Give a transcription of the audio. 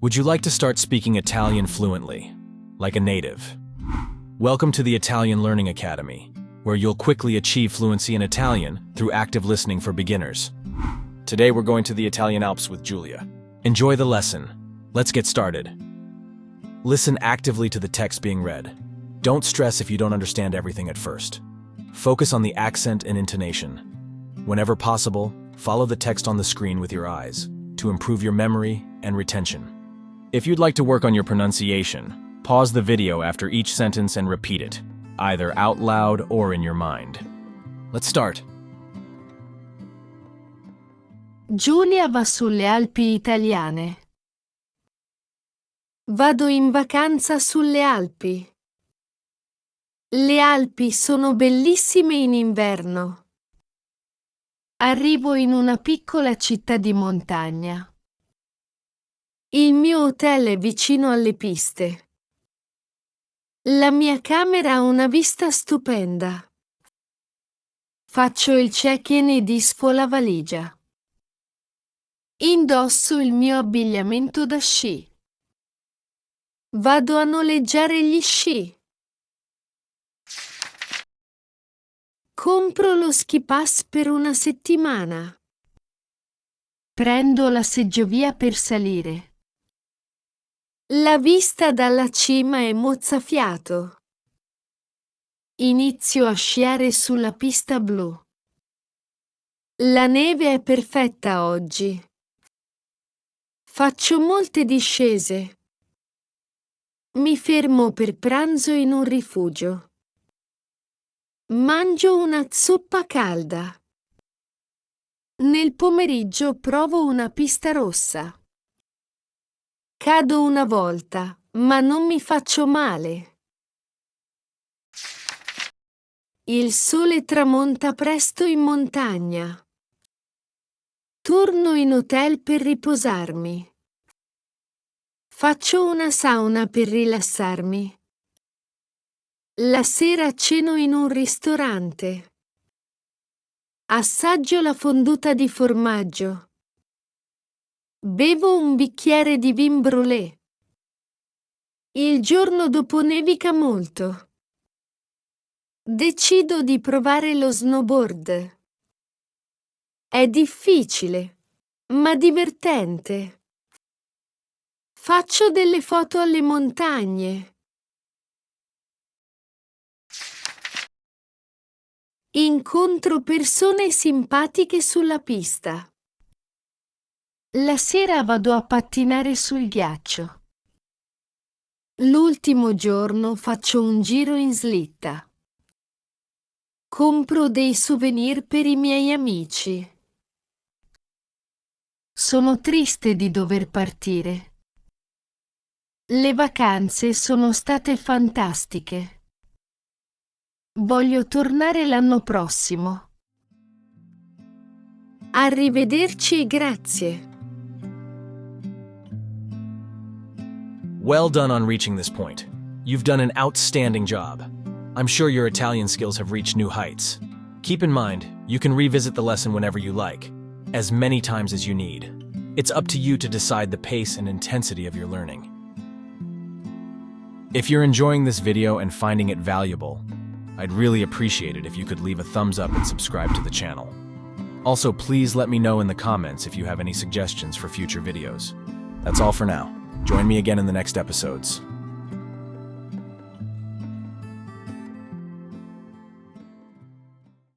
Would you like to start speaking Italian fluently, like a native? Welcome to the Italian Learning Academy, where you'll quickly achieve fluency in Italian through active listening for beginners. Today we're going to the Italian Alps with Giulia. Enjoy the lesson. Let's get started. Listen actively to the text being read. Don't stress if you don't understand everything at first. Focus on the accent and intonation. Whenever possible, follow the text on the screen with your eyes to improve your memory and retention. If you'd like to work on your pronunciation, pause the video after each sentence and repeat it, either out loud or in your mind. Let's start. Giulia va sulle Alpi italiane. Vado in vacanza sulle Alpi. Le Alpi sono bellissime in inverno. Arrivo in una piccola città di montagna. Il mio hotel è vicino alle piste. La mia camera ha una vista stupenda. Faccio il check-in e disfo la valigia. Indosso il mio abbigliamento da sci. Vado a noleggiare gli sci. Compro lo ski pass per una settimana. Prendo la seggiovia per salire. La vista dalla cima è mozzafiato. Inizio a sciare sulla pista blu. La neve è perfetta oggi. Faccio molte discese. Mi fermo per pranzo in un rifugio. Mangio una zuppa calda. Nel pomeriggio provo una pista rossa. Cado una volta, ma non mi faccio male. Il sole tramonta presto in montagna. Torno in hotel per riposarmi. Faccio una sauna per rilassarmi. La sera ceno in un ristorante. Assaggio la fonduta di formaggio. Bevo un bicchiere di vin brûlé. Il giorno dopo nevica molto. Decido di provare lo snowboard. È difficile, ma divertente. Faccio delle foto alle montagne. Incontro persone simpatiche sulla pista. La sera vado a pattinare sul ghiaccio. L'ultimo giorno faccio un giro in slitta. Compro dei souvenir per i miei amici. Sono triste di dover partire. Le vacanze sono state fantastiche. Voglio tornare l'anno prossimo. Arrivederci e grazie. Well done on reaching this point. You've done an outstanding job. I'm sure your Italian skills have reached new heights. Keep in mind, you can revisit the lesson whenever you like, as many times as you need. It's up to you to decide the pace and intensity of your learning. If you're enjoying this video and finding it valuable, I'd really appreciate it if you could leave a thumbs up and subscribe to the channel. Also, please let me know in the comments if you have any suggestions for future videos. That's all for now. Join me again in the next episodes.